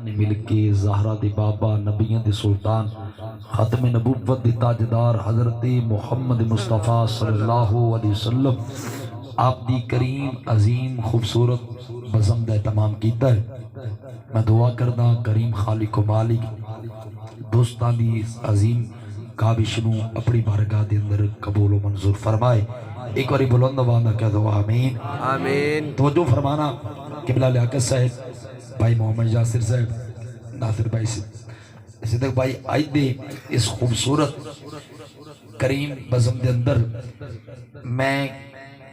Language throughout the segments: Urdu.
مل کے زہرا دی بابا نبیوں دی سلطان ختم نبوت دی تاجدار حضرت محمد مصطفیٰ صلی اللہ علیہ وسلم آپ دی کریم عظیم خوبصورت بزم دا اہتمام کیتا ہے۔ میں دعا کردہ کریم خالق و مالک دوستان دی عظیم کابش نو اپنی بارگاہ دے اندر قبول و منظور فرمائے۔ ایک باری بلند آواز کہہ دو آمین آمین۔ توجہ فرمانا قبلہ لیاقت صاحب، بھائی محمد یاسر صاحب، ناصر بھائی صدق بھائی، آئی دے اس خوبصورت کریم بزم دے اندر میں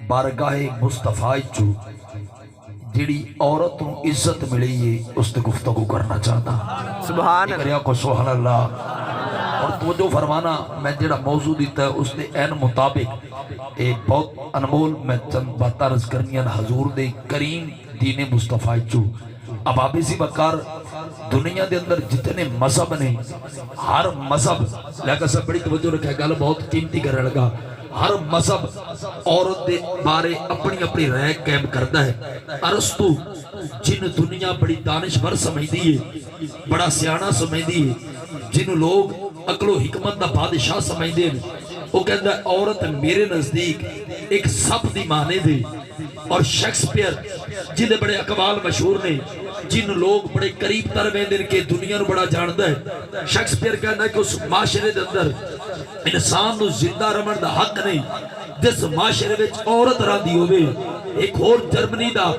بارگاہ مصطفیٰ چو جیڑی عورتوں عزت ملی ہے اس تے گفتگو کرنا چاہتا۔ سبحان ایک ریا کو سبحان اللہ۔ اور توجہ فرمانا میں جیڑا موضوع دیتا ہے اس نے این مطابق ایک بہت انمول میں چند بات عرض کرنی حضور دے کریم دین مصطفیٰ چو۔ اب آپ اسی بکار دنیا دے اندر جتنے مذہب نے، ہر مذہب لیکن سب بڑی توجہ رکھے گا، بہت قیمتی کرنے لگا، ہر مذہب عورت دے بارے اپنی اپنی رائے قائم کرتا ہے۔ ارسطو جن دنیا بڑی دانشور سمجھ دی ہے، بڑا سیانہ سمجھ دی ہے، جن لوگ عقل و حکمت دا بادشاہ سمجھ دے، وہ کہتا ہے عورت میرے نزدیک ایک سب دی معنی دے۔ اور شیکسپیئر جنہیں بڑے اقوال مشہور نے، جن لوگ بڑے قریب تر میں دن کے دنیا نو بڑا جانتا ہے، شیکسپیئر کہنا ہے کہ اس معاشرے دے اندر انسان نو زندہ رمن دا حق نہیں جس معاشرے وچ عورت راندی ہوئے۔ ایک اور جرمنی دا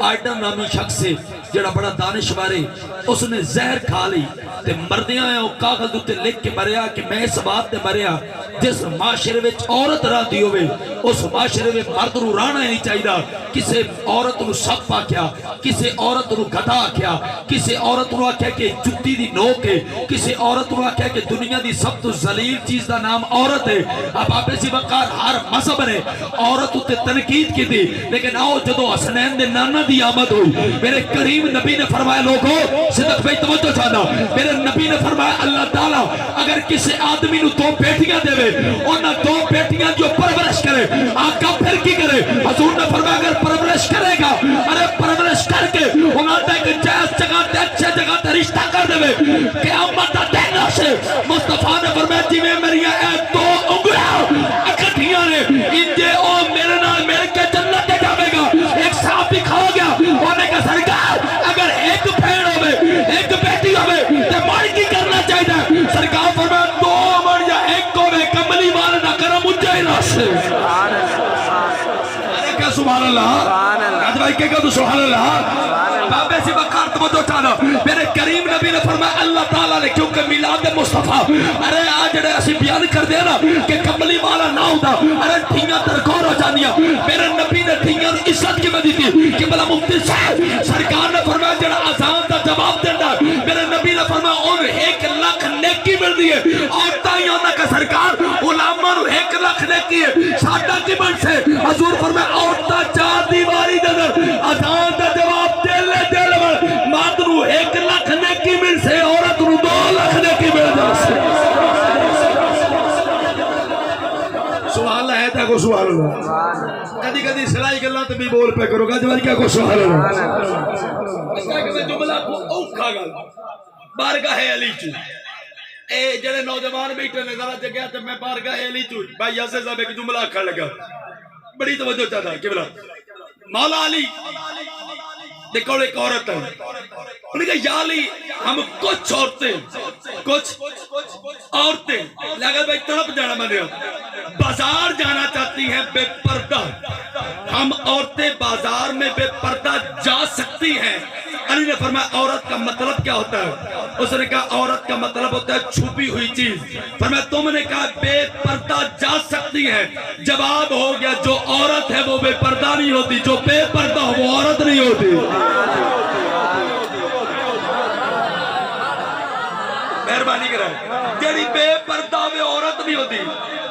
آئیڈن نامی شخص ہے جڑا بڑا دانشور ہے، اس نے زہر کھا لی تے مردیاں ہیں، وہ کاغذ تے لکھ کے مریا کہ میں اس بات تے مریا جس معاشرے وچ عورت راندی ہوئے اس معاشرے میں مرد نو رانا ہی نہیں چاہیدا۔ کسے عورت نو سپ آکھیا، کسے عورت نو گدھا آکھیا، کسے عورت نو آکھیا کہ جتی دی نوک ہے، کسے عورت نو آکھیا کہ دنیا دی سب تو ذلیل چیز دا نام عورت ہے۔ اب آپ اسی وقار ہر مذہب نے عورت تے تنقید کی دی، لیکن آؤ جدو حسنین دے نانا دی آمد ہوئی، میرے کریم نبی نے فرمایا لوگو صدق بھائی توجہ چاہنا، میرے نبی نے فرمایا اللہ تعالیٰ اگر کسی آدمی نو دو بیٹیاں دے وے اور نہ دو بیٹیاں جو پرورش کرے، آقا پھر کی کرے؟ حضور نے فرمایا اگر پرورش کرے گا، ارے پرورش کر کے انہاں تے ایک جائز جگہ تے اچھے جگہ تے رشتہ کر دے وے، قیامت دا دن آشے۔ مصطفیٰ نے فرمایا جی میں میریاں اے دو انگلیاں اکٹھیاں نے، انجے او میرے نال مل کے جنت دے جاوے گا۔ ایک صحابی کھا گیا، انہوں نے کہا سرکار اگر ایک پھیڑ ہوئے ایک بیٹی ہوئے تے ماڑی کی کرنا چاہیے؟ سرکار فرمایا دو مڑ یا ایک ہوئے کملی والا نہ کرم اجائے راسے۔ ارے کیا سبحان اللہ، آج بھائی کہہ تو سبحان اللہ۔ بابے سی بکار توجہ چاہنا، میرے کریم نبی نے فرمایا اللہ تعالیٰ نے کیونکہ میلاد مصطفیٰ، ارے آج جڑے اسی بیان کر دیا نا کہ کملی والا نہ ہوتا، ارے ٹھیاں ترکور ہو جانیاں، میرے نبی نے ٹھیاں عزت کی مدی تھی کہ بلا مفتی صاحب سرکار نے فرمایا جڑا آزان دا جواب دینا، میرے نبی نے فرمایا اور 1,00,000 نیکی مل دی ہے۔ اور تائیوں نے کہا سرکار علامہ نو 1,00,000 نیکی ہے، ساڑھا کی بن سے حضور فرمایا عورتہ 4 دیواری دنر آزان دا جواب دے لے مات نو 1,00,000 نیکی مل سے، عورت نو 2,00,000 نیکی مل جا سے۔ سبحان اللہ ہے تا کو سبحان اللہ۔ کدی کدی سلائی گلہ تو بھی بول پہ کرو گا جواری کیا کو سبحان اللہ۔ اس طرح کہ میں جملہ کو اوکھا گا بارگاہ علی چو، اے جڑے نوجوان بیٹھے نے ذرا جگہ تو میں بارگاہ علی چو بھائی یاسر صاحب ایک جملہ کھڑ لگا بڑی توجہ چاہتا ہے کہ بلا مولا علی دیکھو ایک عورت ہے، انہوں نے کہا یا علی ہم کچھ عورتیں لگا بھائی طرف جانا میں بازار جانا چاہتی ہیں بے پردہ، ہم عورتیں بازار میں بے پردہ جا سکتی ہیں۔ علی نے فرمایا عورت کا مطلب کیا ہوتا ہے؟ اس نے کہا عورت کا مطلب ہوتا ہے چھپی ہوئی چیز۔ فرمایا تم نے کہا بے پردہ جا سکتی ہے، جواب ہو گیا جو عورت ہے وہ بے پردہ نہیں ہوتی، جو بے پردہ ہو وہ عورت نہیں ہوتی۔ مہربانی کریں، جڑی بے پردہ وہ عورت نہیں ہوتی۔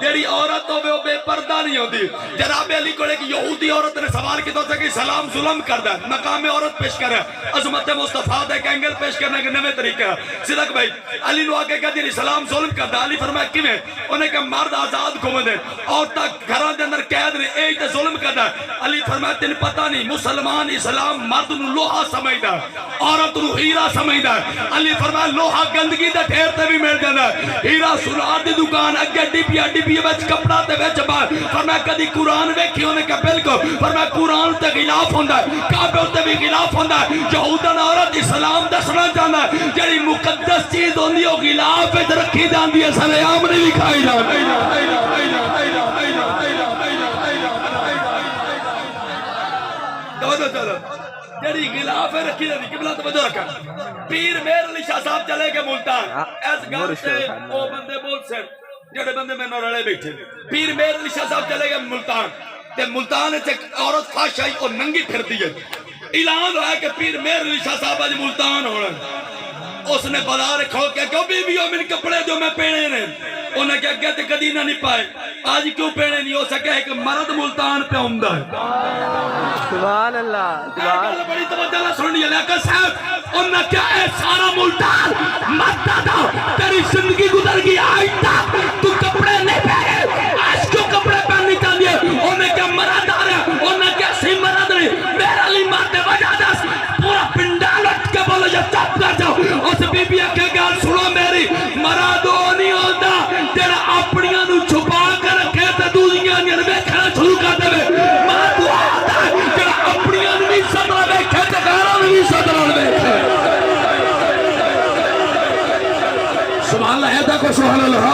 جیڑی عورت ہوے وہ بے پردہ نہیں ہوتی. جناب علی کو ایک یہودی عورت نے سوال کیا تھا کہ سلام ظلم کردا ہے, مقام عورت پیش کر رہا ہے, عظمت مصطفیٰ دا ایک اینگل پیش کرنے کے نوے طریقہ. صدق بھائی علی نو آگے کہا جی سلام ظلم کردا. علی فرمایا کیویں؟ انہیں کہا مرد آزاد گھومدے عورتاں گھراں دے اندر قید نے, اے تے ظلم کردا. علی فرمایا تین پتہ نہیں مسلمان اسلام مرد نو لوہا سمجھدا ہے, عورت نو ہیرا سمجھدا ہے. علی فرمایا لوہا گندگی دے ڈھیر تے بھی مل جاندا ہے, ہیرا سنار دی دکان اگے ڈبی وچ کپڑا تے وچ باہر. فرمایا کدی قرآن ویکھی؟ انہیں کہا بالکل. فرمایا قرآن تے غلاف ہوندا ہے, کعبے تے بھی غلاف ہوندا ہے. یہودن عورت اسلام دسنا چاہندا ہے جڑی مقدس چیز ہوندی او غلاف وچ رکھی جاندی ہے, سارے عام نہیں بھی کھائی جاندی. جڑی غلاف رکھی جاندی قبلہ توجہ رکھا. پیر مہر علی شاہ صاحب چلے گئے ملتان. اس گل سے او بندے بول سن جڑے بندے میں نہ رلے بیٹھے. پیر مہر علی شاہ صاحب چلے گئے ملتان تے ملتان وچ ایک عورت فاش آئی اور ننگی پھردی ہے. اعلان ہوا کہ پیر مہر علی شاہ صاحب اج ملتان ہونا. اس نے بازار کھول کے کہو بی بیو من کپڑے جو میں پہنے نے. انہیں کہا کہ کدی نہ نہیں پائے, آج کیوں پہنے نہیں ہو سکے؟ ایک مرد ملتان پہ عمدہ ہے. سبحان اللہ, سبحان اللہ. بڑی توجہ نہ سن لیا لیکن صاحب انہیں کیا ہے سارا ملتان مرد دا تیری زندگی گزر گئی آج تک تو کپڑے نہیں پہنے, آج کیوں کپڑے پہننے چاہیے؟ انہیں کیا مرد آ رہا ہے؟ انہیں کیا سی مرد نہیں میرا لی مرد وجہ دس پورا پنڈال اٹھ کے بولو جب چپ کر جاؤ. اس بی بی کے گال سنو میری, مرادو نہیں ہوتا تیرا اپنیاں نو چھپا کر رکھے تے دوسریاں نو ویکھنا شروع کر دے. مرادو ہوتا ہے تیرا اپنیاں نو بھی صدر ویکھے تے غیراں نو بھی صدر ویکھے. سبحان اللہ ہے تا کو سبحان اللہ,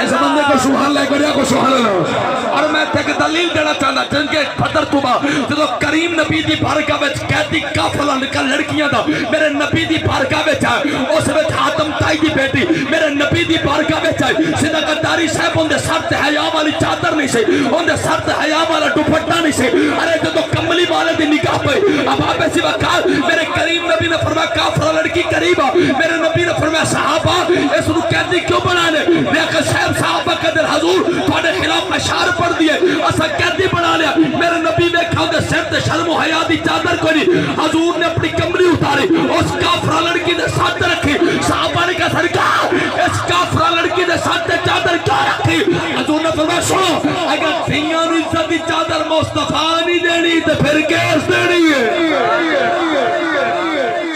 اس بندے کو سبحان اللہ کریا کو سبحان اللہ. اور میں ایک دلیل دینا چاہتا جن کے فتر تو با جدو کریم نبی دی بارگاہ وچ قیدی قافلہ نکل لڑکیاں دا میرے نبی دی بارگاہ وچ آئے, اس وچ حاتم تائی دی بیٹی میرے نبی دی بارگاہ وچ آئے. صدقت داری صاحب ان دے سر تے حیا والی چادر نہیں سی, ان دے سر تے حیا والا دوپٹہ نہیں سی. ارے جدو کملی والے دی نگاہ پئی اب آپ ایسی وقال میرے کریم نبی نے فرمایا کافرہ لڑکی قریب آ. میرے نبی نے فرمایا صحابہ اس نو قیدی کیوں بنانے؟ لیکن صاحب صحابہ قدر حضور تھوڑے خلاف اشار پڑھ دیے اسا قیدی بنا لیا. میرے نبی دیکھا دے سر تے شرم و حیا دی چادر کوئی نہیں. حضور نے اپنی کمری اتاری اس کافرہ لڑکی دے ساتھ رکھی. صحابہ نے کہا سرکار اس کافرہ لڑکی دے ساتھ چادر کیا رکھی؟ حضور نے فرمایا سنو اگر دھیاں نو عزت دی چادر مصطفیٰ نہیں دینی تو پھر کیس دینی ہے.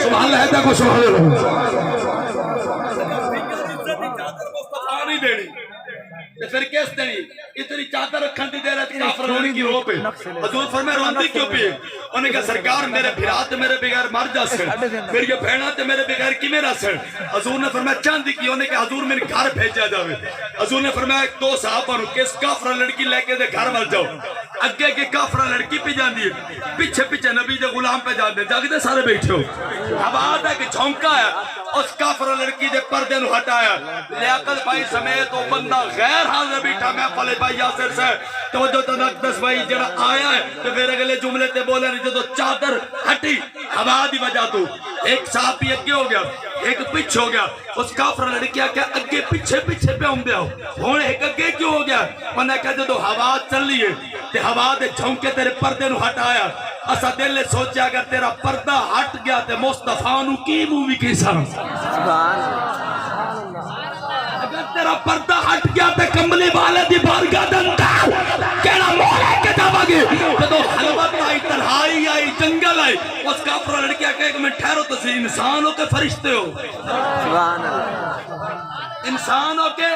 سبحان اللہ ہے کو سبحان اللہ. نہیں دینی پھر کیس دینی؟ اتنی چادر رکھن دی دیر ہے کافر لڑکی رو پہ. حضور فرمائے روندی کیوں پہ؟ انہیں کہا سرکار میرے بھرات میرے بغیر مر جا سن, پھر یہ بہنات میرے بغیر کی میرا سن. حضور نے فرمایا چاندی کی. انہیں کہا حضور میرے گھر بھیجا جاوے. حضور نے فرمایا ایک دو صحابہ نو کس کافرہ لڑکی لے کے دے گھر مر جاؤ. اگے کے کافرہ لڑکی پہ جان دی, پیچھے پیچھے نبی دے غلام پہ جان دے. جاگ دے سارے بیٹھے ہو. اب آدھا کہ جھونکا ہے اس کافرہ لڑکی دے پردے نو ہٹایا. لیاقت بھائی سمیت وہ بندہ غیر حاضر بیٹھا میں پلے بھائی یاسر سے توجہ تنقدس بھائی جڑا آیا ہے تو پھر اگلے جملے تے بولے نہیں جو چادر ہٹی ہوا دی وجہ تو ایک صحابی اگے ہو گیا ایک پیچھے ہو گیا. اس کافر لڑکی کیا اگے پیچھے پیچھے پہ ہوں دیا ہوں ایک اگے کیوں ہو گیا؟ انہیں کہا جو ہوا چل لیے تے ہوا دے جھونکے تیرے پردے نو ہٹایا. اسا دل نے سوچیا اگر تیرا پردہ ہٹ گیا تے مصطفیٰ نو کی مووی کی سا. اگر تیرا پردہ ہٹ گیا تے کملی والے دی بارگاہ دے اندر کیڑا مولے کے جاوا گے. جدو خلوت آئی تنہائی آئی جنگل آئی اس کافر لڑکیا کہ ایک منٹ ٹھہرو تو انسان ہو کے فرشتے ہو. انسان ہو کے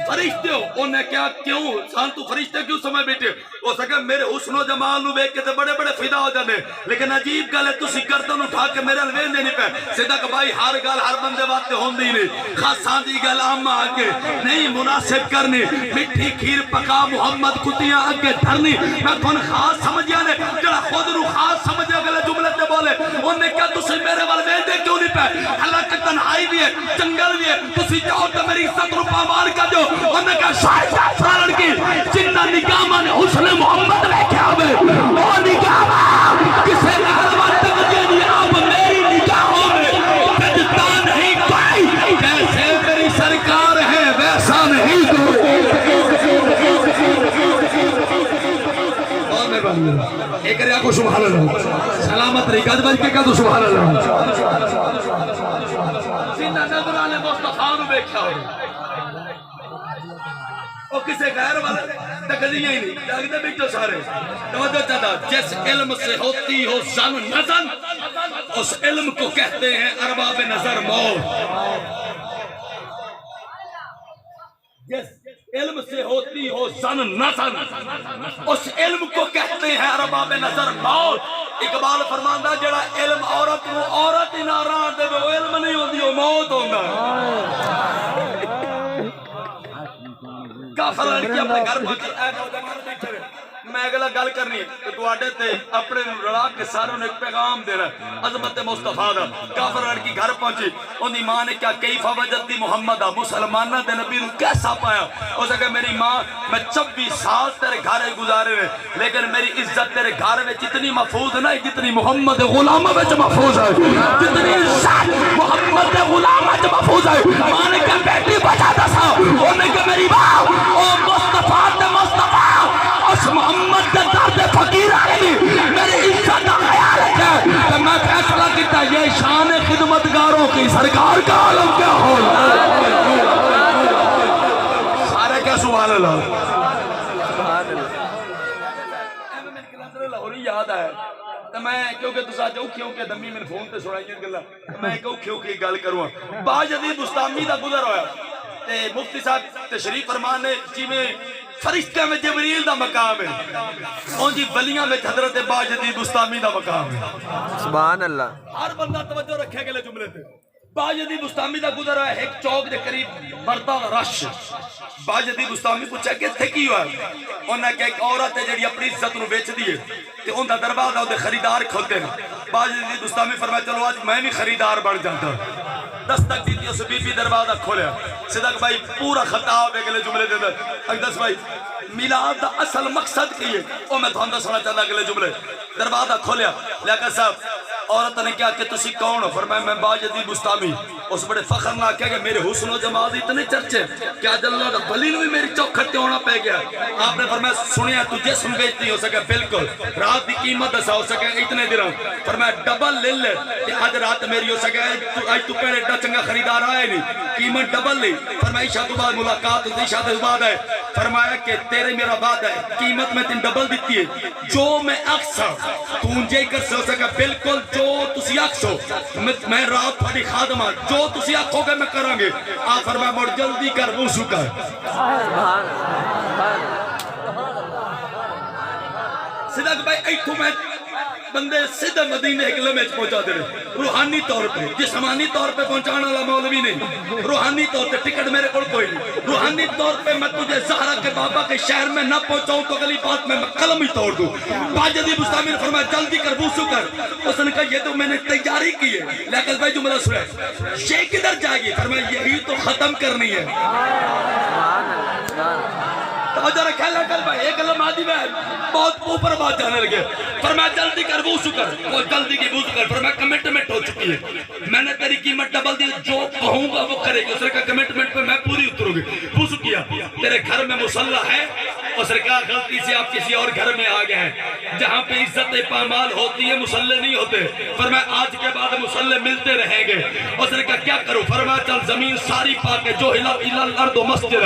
فرشتے ہو. انہیں کیا کیوں انسان تو فرشتے کیوں سمجھ بیٹھے ہو سکے میرے حسن و جمال نو بیک کے تے بڑے بڑے فدا ہو جانے. لیکن عجیب گل ہے تسی گردن اٹھا کے میرے الوین دے نہیں پہ صدق بھائی ہر گل ہر بندے واسطے ہوندی نہیں. خاصاں دی گل عامہ آگے نہیں مناسب کرنی. مٹھی کھیر پکا محمد کتیاں آگے دھرنی. میں کون خاص سمجھیا نے جڑا خود نو خاص سمجھے گلے جملے تے بولے. انہیں کیا تسی میرے والوین دے کیوں نہیں پہ؟ حالانکہ تنہائی بھی ہے جنگل بھی ہے تسی جاؤ تو میری عزت روپا مار کا جو. انہیں کہا شاید کافر لڑکی جنہ نگاہ نے حسن محمد لے کے آوے وہ نگاہ کسے لہروان تک دینی اب میری نگاہوں میں بجتا نہیں کوئی. جیسے میری سرکار ہے ویسا نہیں کوئی. کرے کو سبحان اللہ سلامت رہی گج بج کے کہہ دو سبحان اللہ جنہ نظر آلے مصطفیٰ نو بیکھا ہوئے وہ کسے غیر والا تقدیہ ہی نہیں جاگتے بیٹھو سارے توجہ چاہتا جس علم سے ہوتی ہو زن نظن اس علم کو کہتے ہیں ارباب نظر موت جس علم سے ہوتی ہو زن نظن اس علم کو کہتے ہیں ارباب نظر موت اقبال فرماندہ جڑا علم عورت کو عورت ہی نہ رہا دے وہ علم نہیں ہوتی وہ موت ہوگا کافر لڑکی اپنے گھر پہنچی اے نوجوان بیٹھے ہوئے میں اگلا گل کرنی ہے کہ تو آڈے تے اپنے رڑا کے ساروں نے ایک پیغام دے رہا ہے عظمت مصطفیٰ دا کافر لڑکی گھر پہنچی انہی ماں نے کیا کئی فوجت دی محمدہ مسلمانہ دے نبی نے کیسا پایا اسے کہ میری ماں میں 26 سال تیرے گھر گزارے ہوئے لیکن میری عزت تیرے گھر میں جتنی محفوظ نہیں جتنی محمد غلامہ میں محفوظ ہے جتنی عزت محمد غلامہ میں محفوظ ہے ماں نے کہا بیٹی بچا دسا انہوں نے کہا میری ماں او مصطفیٰ دے مصطفیٰ اس محمد دے درد فقیر آئی میری عزت کا خیال ہے کہ میں فیصلہ کیتا یہ شان خدمتگاروں کی سرکار کا عالم کیا ہو سارے کیا سبحان اللہ سبحان اللہ میں کلندر لاہوری یاد آیا تو میں کیونکہ تو ساتھ اوکھیوں کے دمی میں فون تے سنائی گئی گلا میں ایک اوکھیوں کی گل کروں باجدید بستامی دا گزر ہویا تے مفتی صاحب تشریف فرمان نے جی میں فرشتہ میں جبریل دا مقام ہے ان جی ولیاں میں حضرت باجدید بستامی دا مقام ہے سبحان اللہ ہر بندہ توجہ رکھے گلے جملے تے باجدید بستامی دا گزر ہے ایک چوک دے قریب مرتا رش باجدید بستامی پوچھا کہ تھے کی ہوا انہوں نے کہا ایک عورت ہے جڑی اپنی عزت نو بیچ دیئے کہ ان دا دروازہ او دے خریدار کھلتے ہیں باجدید بستامی فرمایا چلو آج میں بھی خریدار بڑھ جاتا دستک دیتی اس بی بی دروازہ کھولیا صدق بھائی پورا خطاب ہے اگلے جملے دے دے اقدس بھائی میلاد دا اصل مقصد کی ہے او میں تو اندر سنا چاہتا اگلے جملے دروازہ کھولیا لیکن صاحب عورت نے کیا کہ تسی کون ہو فرمایا میں باجدید بستامی اس بڑے فخر نہ کہا کہ میرے حسن و جمال اتنے چرچے کیا اللہ دا بلی نوی میری چوک کھٹے ہونا پہ گیا آپ نے فرمایا سنیا تو جسم بیچتی ہو سکے بالکل رات دی قیمت دسا ہو سکے اتنے درہم فرمایا ڈبل لے لے کہ آج رات میری ہو سکے آج تو پہلے ڈا چنگا خریدار آئے نہیں قیمت ڈبل لی فرمایا عشاء تو بعد ملاقات ہوتی عشاء تو بعد ہے فرمایا کہ تیرے میرا بعد ہے قیمت میں تین ڈبل دیتی ہے جو میں اکثر تو انجے کر سے ہو سکے بالکل جو تسی اکسو میں رات پھڑی خادمہ جو تسی اکھو گے میں کروں گے آپ فرمایا موڑ جلدی کر وضو کر سبحان صدق بھائی ایتھو میں بندے سیدھے مدینے ایک لمحے پہنچا دے رہے روحانی طور پہ جسمانی طور پہ پہنچانا والا مولوی نہیں روحانی طور پہ ٹکٹ میرے کو کوئی نہیں روحانی طور پہ میں تجھے زہرا کے بابا کے شہر میں نہ پہنچاؤں تو اگلی بات میں قلم ہی توڑ دوں باجدید بستامی نے فرمایا جلدی کر وضو کر اس نے کہا یہ تو میں نے تیاری کی ہے لیکن بھائی جو میرا سنے یہ کدھر جائے گی فرمایا یہی تو ختم کرنی ہے توجہ رکھا لیکن بھائی ایک لمحہ دی میں بہت اوپر بات جانے لگے فرمایا جلدی کر وضو کر وہ جلدی کی وضو کر فرمایا کمٹمنٹ ہو چکی ہے میں نے تیری قیمت ڈبل دی جو کہوں گا وہ کرے گی اس نے کہا کمٹمنٹ پہ میں پوری اتروں گی وضو کیا تیرے گھر میں مصلح ہے اس نے کہا غلطی سے آپ کسی اور گھر میں آ گئے ہیں جہاں پہ عزت پامال ہوتی ہے مصلح نہیں ہوتے فرمایا آج کے بعد مصلح ملتے رہیں گے اس نے کہا کیا کروں فرمایا چل زمین ساری پاک ہے جو الارض و مسجد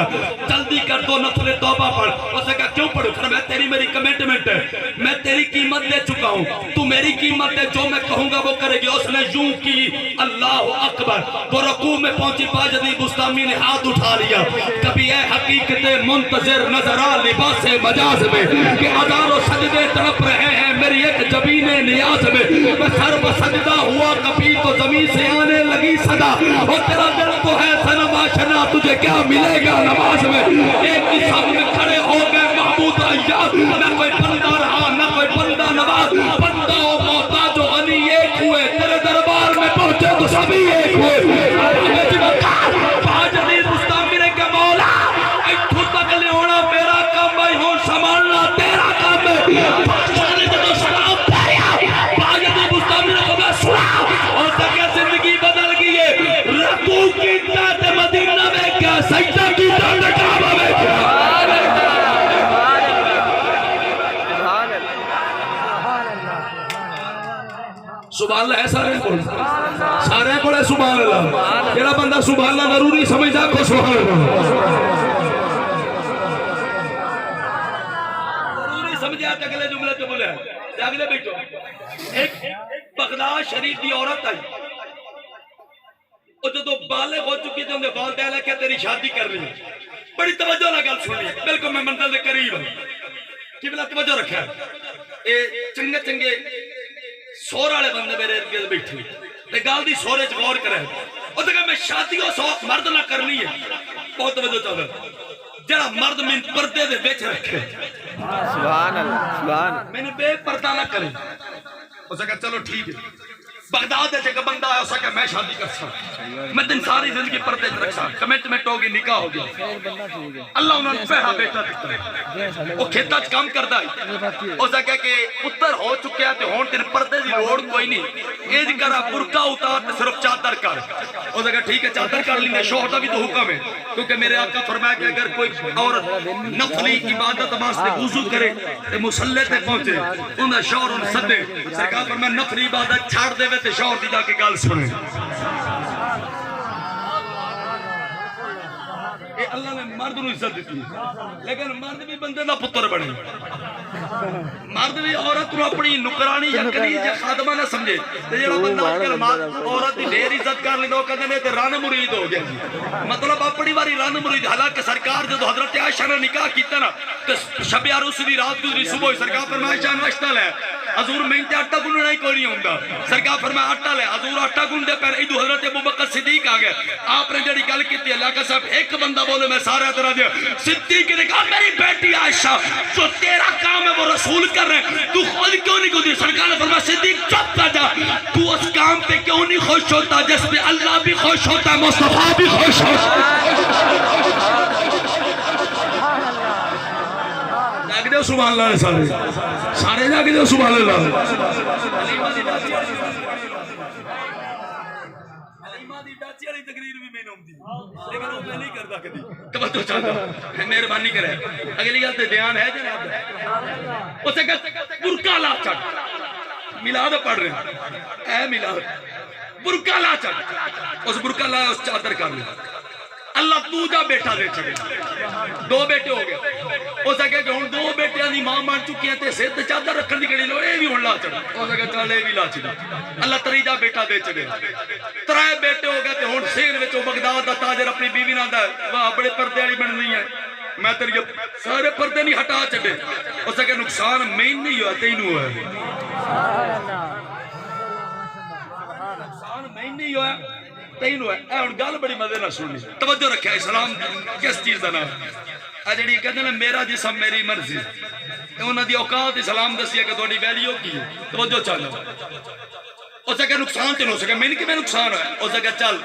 جلدی کر دو نفل توبہ پڑھ اس نے کہا کیوں پڑھوں فرمایا تیری میری کمٹمنٹ ہے میں تیری قیمت دے چکا ہوں تو میری قیمت ہے جو میں کہوں گا وہ کرے گی اس نے یوں کی اللہ اکبر وہ رکوع میں پہنچی باجدید بستامی نے ہاتھ اٹھا لیا کبھی اے حقیقت منتظر نظر آ لباس مجاز میں کہ ہزاروں سجدے تڑپ رہے ہیں میری ایک جبین نیاز میں سر بسجدہ ہوا کبھی تو زمین سے آنے لگی صدا اور تیرا دل تو ہے صنم آشنا تجھے کیا ملے گا نماز میں ایک ہی سب میں کھڑے ہو گئے محمود ایاد نہ کوئی بندہ رہا نہ کوئی بندہ نواز بندہ و محتاج و غنی ایک ہوئے تیرے دربار میں پہنچے تو سبھی ایک ہوئے باجدید بستامی نے کہا مولا ایتھو تک لے ہونا میرا کام بھائی ہون سنبھالنا تیرا کام ہے بادشاہ نے جب سلام پھیریا باجدید بستامی نے کہا سنا اور تکہ زندگی بدل گئی ہے رکوع کی تحت مدینہ میں کیا سجدہ کی تحت کعبہ میں کیا سبحان اللہ ہے سارے کو سارے کو سبحان اللہ جڑا بندہ سبحان اللہ ضروری سمجھدا کو سبحان اللہ ضروری سمجھا تے اگلے جملے تے بولیا اگلے بیٹھو ایک بغداد شریف دی عورت آئی اور جدو بالغ ہو چکی تھی انہیں والدین نے کہا تیری شادی کر لی بڑی توجہ نہ گل سنی بالکل میں منزل دے قریب ہوں کہ بلا توجہ رکھا ہے اے چنگے چنگے سور والے بندے میرے ارد گرد بیٹھے تے گل دی سورے چ غور کرے اور کہا میں شادی ہو سو مرد نہ کرنی ہے بہت توجہ چاہتا جڑا مرد میں پردے دے بیچ رکھے سبحان اللہ سبحان اللہ میں نے بے پردہ نہ کرے اس نے کہا چلو ٹھیک ہے بغداد ہے جگہ بندہ ہے اس نے کہا میں شادی کر سکتا میں دن ساری زندگی پردے رکھ سکتا کمنٹمنٹ ہوگی نکاح ہو گیا اللہ انہوں نے پہا بیٹا دیتا ہے وہ کھیتا چ کام کرتا ہے اس نے کہا کہ پتر ہو چکے ہیں تو ہون تین پردے دی لوڑ کوئی نہیں ایج کرا برقع اتار تو صرف چادر کر اس نے کہا ٹھیک ہے چادر کر لیں شوہر کا بھی تو حکم ہے کیونکہ میرے آقا فرمایا کہ اگر کوئی عورت نفلی عبادت واسطے وضو کرے تو مصلی تے پہنچے انہاں شوہر ان سدے سرکار فرمایا نفلی عبادت چھاڑ دے تے شوہر دی جا کے گل سنے اے اللہ نے مرد نو عزت دیتی لیکن مرد بھی بندے دا پتر بنے مرد بھی عورت نو اپنی نکرانی یا کنیز یا خادمہ نہ سمجھے تے جڑا بندہ اج کل عورت دی ڈھیر عزت کر لیندے او کہندے نے تے رن مرید ہو گیا جی مطلب اپنی واری رن مرید حالانکہ سرکار جدو حضرت عائشہ نے نکاح کیتا نا تے شب عروس دی رات گزری صبح سرکار فرمایا عائشہ ناشتہ لے حضور میں تے آٹا گننا ہی کوئی نہیں ہوندا سرکار فرمایا آٹا لے حضور آٹا گن دے پھر ادو حضرت ابوبکر صدیق آ گئے آپ نے جڑی گل کیتی اللہ کا صاحب ایک بندہ بولے میں سارے طرح دیا صدیق نے کہا میری بیٹی عائشہ جو تیرا کام ہے وہ رسول کر رہے ہیں تو خود کیوں نہیں گزری سرکار نے فرمایا صدیق چپ کر جا تو اس کام پہ کیوں نہیں خوش ہوتا جس پہ اللہ بھی خوش ہوتا ہے مصطفیٰ بھی خوش ہوتا ہے جاگ دے سبحان اللہ سارے سارے جاگ دے سبحان اللہ علیمہ دی ڈاچی والی تقریر بھی میں نے ہوندی لیکن وہ میں نہیں کرتا کبھی توجہ چاہتا مہربانی کرے اگلی گل تے دھیان ہے جناب اسے کہ برقع لا چڑھ میلاد پڑھ رہے ہیں اے میلاد برقع لا چڑھ اس برقع لا اس چادر کر لے اللہ تو جا بیٹا دے چھڑے دو بیٹے ہو گئے اس نے کہا کہ ہن دو بیٹیاں دی ماں مان چکی ہیں تے سر تے چادر رکھن دی کڑی لوڑ اے وی ہن لا چڑھ اس نے کہا چل اے وی لا چڑھ اللہ تریجا بیٹا دے چھڑے ترے بیٹے ہو گئے تے ہن شہر وچ بغداد دا تاجر اپنی بیوی نال دا واہ بڑے پردے والی بننی ہے میں تیری سارے پردے نہیں ہٹا چھڈے اس نے کہا نقصان میں نہیں ہوا تینوں ہوا نقصان میں نہیں ہوا تینوں ہے اے ہن گل بڑی مزے نال سننی توجہ رکھیا اسلام کس چیز دا نام اے جڑی کہندے نے میرا جسم میری مرضی انہاں دی اوقات اسلام دسی کہ تہاڈی ویلیو کی ہے توجہ چلو اس نے کہا نقصان تے نہ ہو سکے میں نے کہ میں نقصان ہے اس نے کہا چل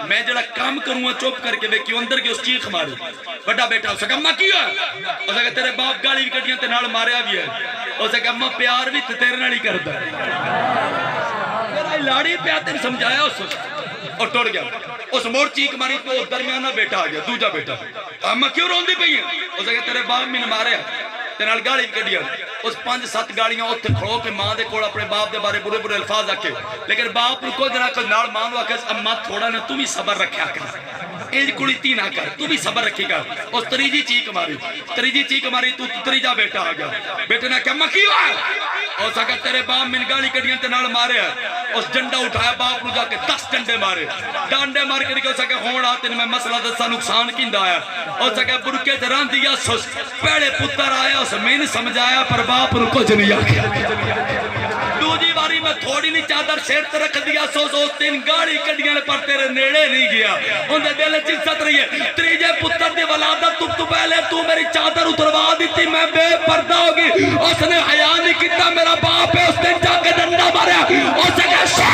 میں جڑا کام کروں چپ کر کے ویکھیو اندر کے اس چیخ ماری بڑا بیٹا اس نے کہا اما کی ہے اس نے کہا تیرے باپ گالی بھی کٹیاں تے نال ماریا بھی ہے اس نے کہا اما پیار بھی تیرے نال ہی کردا ہے میرا لاڑی پیا تے سمجھایا اس اور ٹوٹ گیا اس موڑ چیک ماری تو درمیانہ بیٹا آ گیا دوجا بیٹا اما کیوں روندی پئی ہے اس نے کہا تیرے باپ میں نے ماریا تے نال گالی کڈیاں اس 5-7 گالیاں اوتھے کھڑو کے ماں دے کول اپنے باپ دے بارے برے برے الفاظ آکھے لیکن باپ نو کوئی نہ کوئی نال ماں نو آکھے اما تھوڑا نہ تم ہی صبر رکھیا کر اے کڑی تی نہ کر تم ہی صبر رکھی کر اس تریجی چیک ماری تو تریجا بیٹا آ گیا بیٹے نے کہا اما کی ہوا اس نے تیرے باپ میں گالی کڈیاں تے نال ماریا اس ڈنڈا اٹھایا باپ نو جا کے 10 ڈنڈے مارے ڈانڈے مار کے کہ اس نے ہون آ تے میں مسئلہ دسا نقصان کیندا آیا اس نے برکے تے ران دیا سس پہلے پتر آیا اس میں نے سمجھایا پر باپ نو کچھ نہیں آکھیا دوجی باری میں تھوڑی نہیں چادر سر تے رکھ دیا سو 3 گاڑی کڈیاں پر تیرے نیڑے نہیں گیا اون دے دل وچ عزت رہی ہے تریجے پتر دی ولادت تو پہلے تو میری چادر اتروا دیتی میں بے پردہ ہوگی اس نے حیا نہیں کیتا میرا باپ ہے اس نے جا کے ڈنڈا ماریا اس نے کہا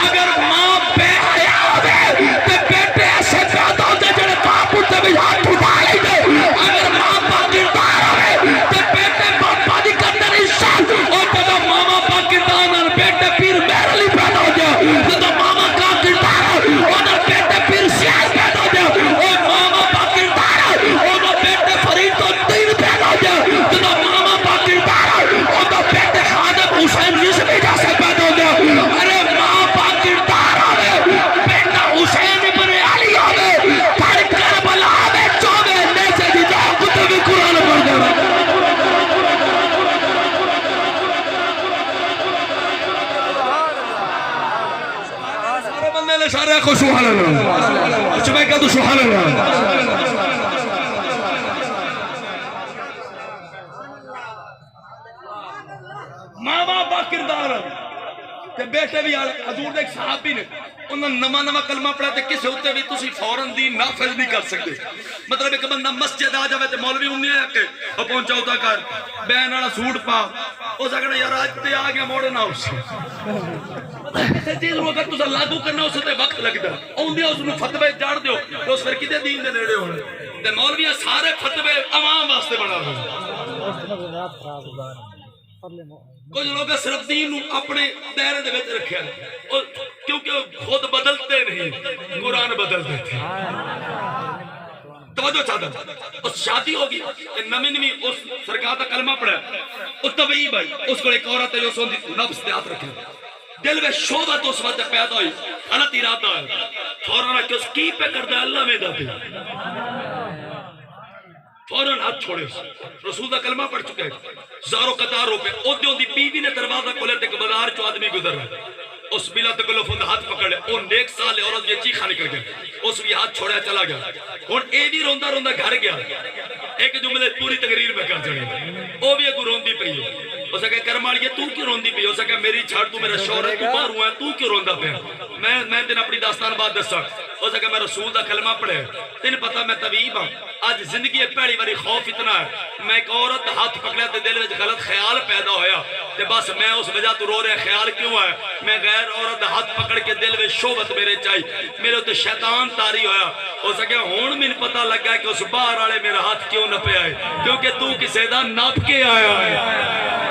اگر ماں بے حیا ہوے تے بیٹے ایسے پیدا ہوندے جڑے باپ تے بھی ہاتھ اٹھا لے دے اگر ماں پاکستان ہوے تے بیٹے باپا دی قدر عزت اور جب ماما پاکستان اور بیٹے پیر میرے لیے پیدا ہو گیا جب ماما پاکستان اور بیٹے پیر سیاہ پیدا ہو گیا اور ماما پاکستان اور بیٹے فرید تو دین پیدا ہو گیا جب ماما پاکستان اور بیٹے خادم حسین رضوی جیسے پیدا ہو گیا ارے اچھا میں کہا تو سبحان اللہ. ماں باپ با کردار تے بیٹے بھی حضور دے ایک صحابی نے انہوں نے نواں کلمہ پڑھا تے کسے ہوتے بھی تسی فوراً دین نافذ نہیں کر سکتے. مطلب ایک بندہ مسجد آ جاوے تے مولوی انہیں ہے کہ وہ پہنچا ہوتا کر بین والا سوٹ پا اس اگر یار آج تے آ گیا موڑنا اس کسے چیز رو اگر تسا لاگو کرنا اس تے وقت لگتا اون دیا اس نے فتوے جاڑ دیو تو اس پھر کتے دین دے نیڑے ہونے تے مولویاں سارے فتوے عوام واسطے بنا رہے. کچھ لوگ صرف دین اپنے دائرے دے وچ رکھیا کیونکہ خود بدلتے نہیں قرآن بدل دیتے. توجہ چاہتا اس شادی ہوگی نمی اس سرکار کا کلمہ پڑھا اس طبعی بھائی اس کو ایک عورت ہے جو سن نفس پہ ہاتھ رکھے دل میں شعبت اس وقت پیدا ہوئی غلط ارادہ ہے فوراً کہ اس کی پہ کر دے اللہ میں دا دے فوراً ہاتھ چھوڑے رسول دا کلمہ پڑھ چکے زاروں قطاروں پہ اودیوں دی بیوی نے دروازہ کھولے تے بازار چو آدمی گزر رہا اس بلا تکلف ان ہاتھ پکڑ لے اور نیک سال عورت یہ چیخا نکل گیا اس بھی ہاتھ چھوڑیا چلا گیا اور اے بھی روندہ روندہ گھر گیا ایک جملے پوری تقریر میں کر چڑھے وہ بھی ایک روندی پہ ہی اس نے کہا کرمال یہ تو کیوں روندی پہ اس نے کہا میری چھاڑ تو میرا شوہر ہے تو باہر ہوا ہے تو کیوں روندا پہ میں تین اپنی داستان بات دسا اس نے کہا میں رسول دا کلمہ پڑھے تین پتا میں طبیب ہوں آج زندگی ایک پہلی باری خوف اتنا ہے میں ایک عورت ہاتھ پکڑیا تے دل وچ غلط خیال پیدا ہویا تے بس میں اس وجہ تو رو رہے خیال کیوں ہے میں غیر عورت ہاتھ پکڑ کے دل وچ شوبت میرے چاہی میرے تے شیطان تاری ہویا اس نے کہا ہن مین پتہ لگا کہ اس باہر والے میرا ہاتھ کیوں نہ پہ آئے کیونکہ تو کسے دا ناپ کے آیا ہے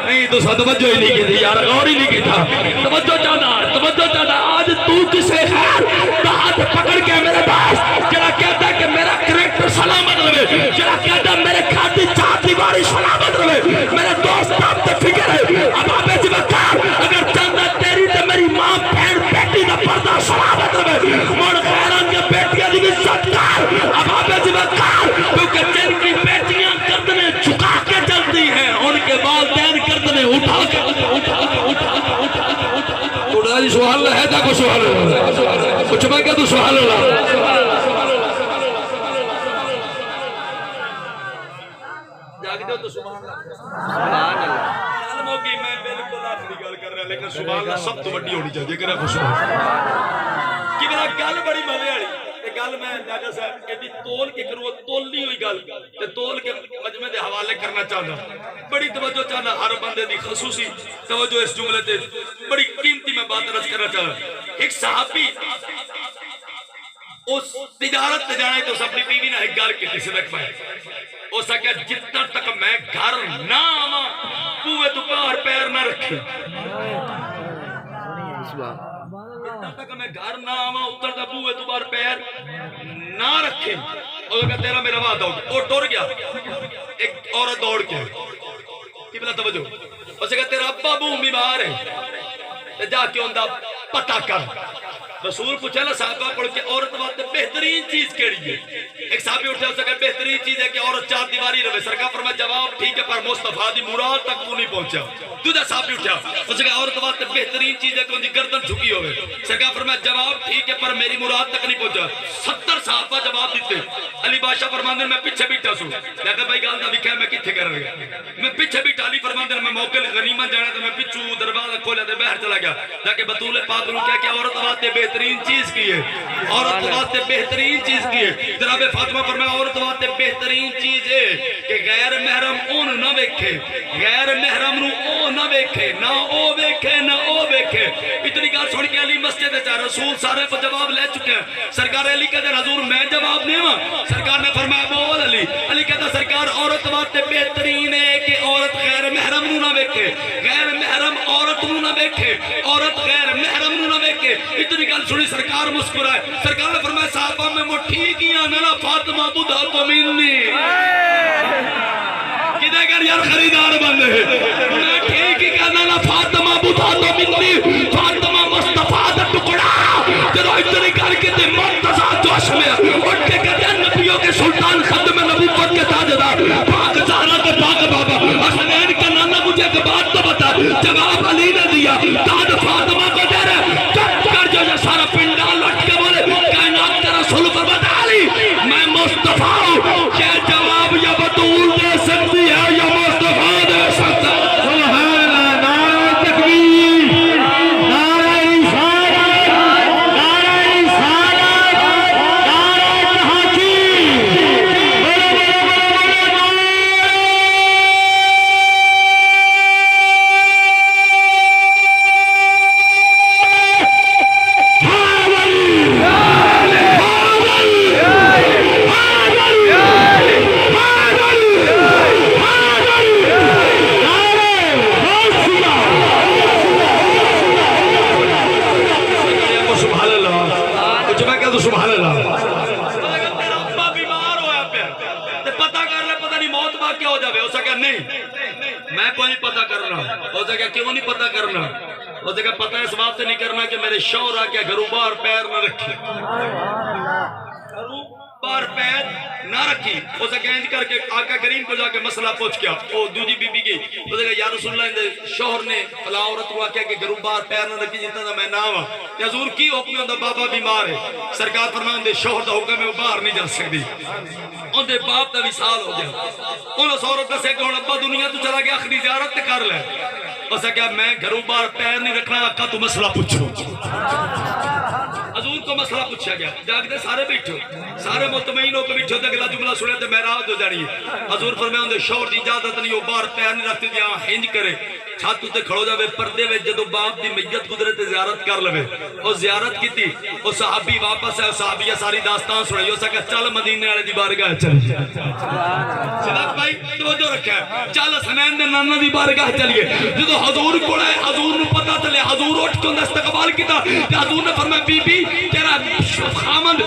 نہیں تو توجہ ہی نہیں کی تھی یار غور ہی نہیں کی تھا توجہ چاہتا آج تو کسے خیر ہاتھ پکڑ کے میرے پاس جڑا کہتا ہے کہ میرا کریکٹر سلامت رہے جڑا کہتا ہے میرے کھاتی چار دیواری سلامت رہے میرے دوست آپ تے فکر ہے اب آپ ایسی بکار اگر چاندہ تیری تے میری ماں بہن بیٹی دا پردہ سلامت رہے مڑ خیران کے بیٹیاں دی بھی ستکار اب آپ ایسی بکار کیونکہ جن کی بیٹیاں گردنیں جھکا کے چلتی ہیں ان کے والدین گردنیں اٹھا کے اٹھا جی سوال ہے تا کو سوال کچھ میں کہا تو سوال جاگتے ہو تو سبحان اللہ علموں کی میں بالکل آخری گل کر رہا لیکن سبحان اللہ سب تو بڑی ہونی چاہیے کہ رہا خوش کہ میرا گل بڑی مزے والی گل میں جاجا صاحب کہتی تول کے کروں تولنی ہوئی گل تے تول کے مجمع دے حوالے کرنا چاہتا بڑی توجہ چاہتا ہر بندے دی خصوصی توجہ اس جملے تے بڑی قیمتی میں بات رس کرنا چاہتا ایک صحابی اس تجارت تے جانا ہے تو اس اپنی بیوی نے ایک گل کی تھی صدق میں اس نے کہا جتنا تک میں گھر نہ آواں بوئے تو باہر پیر نہ رکھے جتنا تک میں گھر نہ آواں اتر دا بوئے تو باہر پیر نہ رکھے اور کہا تیرا میرا وعدہ ہوگا اور ڈور گیا ایک عورت دوڑ کے کی بلا توجہ اس نے کہا تیرا ابا بو بیمار ہے جا کے ان دا پتہ کر رسول پوچھا نا صحابہ پڑھ کے عورت واسطے بہترین چیز کیڑی ہے ایک صحابی اٹھا اس نے کہا بہترین چیز ہے کہ عورت چار دیواری رہے سرکار فرمایا جواب ٹھیک ہے پر مصطفیٰ دی مراد تک وہ نہیں پہنچا دوسرا صحابی اٹھا اس نے کہا عورت واسطے بہترین چیز ہے کہ ان کی گردن جھکی ہوئے سرکار فرمایا جواب ٹھیک ہے پر میری مراد تک نہیں پہنچا 70 صحابہ جواب دیتے علی بادشاہ فرماندے میں پیچھے بیٹھا سوں میں کہا بھائی گل دا لکھا ہے میں کتھے کر رہا میں پیچھے بیٹھا علی فرماندے میں موقع غنیمت جانا تو میں پیچھے دروازہ کھولا تے باہر چلا گیا تاکہ بطول پاک نو کہا کہ عورت واسطے بہترین چیز کی ہے عورت واسطے بہترین چیز کی ہے جناب فاطمہ فرمایا عورت واسطے بہترین چیز ہے کہ غیر محرم اون نہ ویکھے غیر محرم نو او نہ ویکھے نہ او ویکھے نہ او ویکھے اتنی گل سن کے علی مسجد وچ رسول سارے کو جواب لے چکے ہیں سرکار علی کہتے حضور میں جواب دیواں سرکار نے فرمایا بول علی علی کہتا سرکار عورت واسطے بہترین ہے کہ عورت غیر محرم نو نہ ویکھے غیر محرم عورت نو نہ ویکھے عورت غیر محرم نو نہ ویکھے اتنی گل سنی سرکار مسکرائے سرکار نے فرمایا صحابہ میں وہ ٹھیک ہی آنا فاطمہ بدا تو منی کدھے کر یار خریدار بندے میں ٹھیک ہی کہنا نا فاطمہ بدا تو منی فاطمہ مصطفیٰ دا ٹکڑا جدو اتنی کر کے دے مرتضی جوش میں اٹھ کے کہتے ہیں نبیوں کے سلطان ختم نبوت کے تاجدار پاک زہرا کے پاک بابا حسنین کا نانا مجھے ایک بات تو بتا جواب علی نے دیا تاج فاطمہ کو دے رہے چپ کر جو سارا پنڈال لٹ کے بولے کائنات رسول فرماتا علی میں مصطفیٰ ہوں، کیا جواب یا بطول دے سکتی ہے یا مصطفیٰ دے سکتا ہے؟ سبحان اللہ، نعرہ تکبیر، نعرہ رسالت، نعرہ رسالت، نعرہ تحقیق، بولو بولو بولو سبحان اللہ، کچھ میں کہہ دوں سبحان اللہ۔ تیرا ابا بیمار ہویا پہ تے پتہ کر لے پتہ نہیں موت واقع ہو جاوے، اسے کہا نہیں میں کوئی نہیں پتہ کرنا، اسے کہا کیوں نہیں پتہ کرنا، اسے کہا پتہ اس بات سے نہیں کرنا کہ میرے شوہر آ کے گھروں باہر پیر نہ رکھے، گھروں باہر پیر نہ رکھی، اسے کہا انج کر کے آقا کریم کو جا کے مسئلہ پوچھ کیا، وہ دوجی بی بی کی، اسے کہا یا رسول اللہ اندے شوہر نے فلاں عورت کو آکیا کہ گھروں باہر پیر نہ رکھی جتنا دا میں نہ ہوا، کہ حضور کی حکم ہے اندہ بابا بیمار ہے، سرکار فرمائے اندے شوہر دا حکم ہے وہ باہر نہیں جا سکتی، اندے باپ دا وصال ہو گیا، انہوں نے عورت دسے کہ ابا دنیا تو چلا گیا آخری زیارت تے کر لے، اسے کہا میں گھروں باہر پیر نہیں رکھنا، آقا تو مسئلہ پوچھو، حضور کو مسئلہ پوچھا گیا، جاگتے سارے بیٹھو، سارے مطمئن ہو کے بیٹھو تے اگلا جملہ سنے تے میراج ہو جانی ہے، حضور فرمائے اندے شوہر دی اجازت نہیں، وہ باہر پیر نہیں رکھتے جہاں ہنج کرے، چھت تے کھڑو جاوے پردے وچ جدوں باپ دی میت گزرے تے زیارت کر لوے، او زیارت کیتی، او صحابی واپس ہے، صحابیہ ساری داستان سنائی، اسے کہا چل مدینے والے دی بارگاہ چل، صدق بھائی توجہ رکھا ہے، چل حسنین دے نانا دی بارگاہ چلیے، جدوں حضور کو لائے حضور نو پتہ چلے، حضور اٹھ کے استقبال کیتا، حضور نے فرمایا بی بی تیرا خامند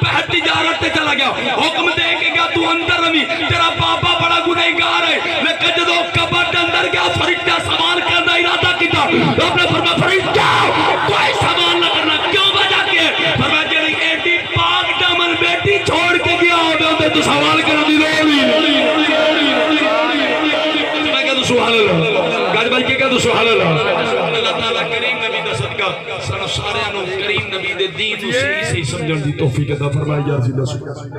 بہت تجارت تے چلا گیا، حکم دے کے گیا تو اندر رمی، تیرا بابا بڑا گنہگار ہے، لیکن جدو کبر اندر گیا فرشتہ سوال کرنا ارادہ کیتا، رب نے فرمایا فرشتہ کوئی سوال نہ کرنا، کیوں وجہ کی ہے؟ فرمایا جڑی ایڈی پاک دامن بیٹی چھوڑ کے گیا ہوگا تو سوال کرنا دی لوڑ ہی میں کہہ دوں سبحان اللہ، گاج بھائی کہہ دوں سبحان اللہ۔ اللہ تعالیٰ کریم نبی دا صدقہ سانو سارے انو کریم نبی دے دین نو صحیح صحیح سمجھن دی توفیق عطا فرمائے، یا رسول اللہ۔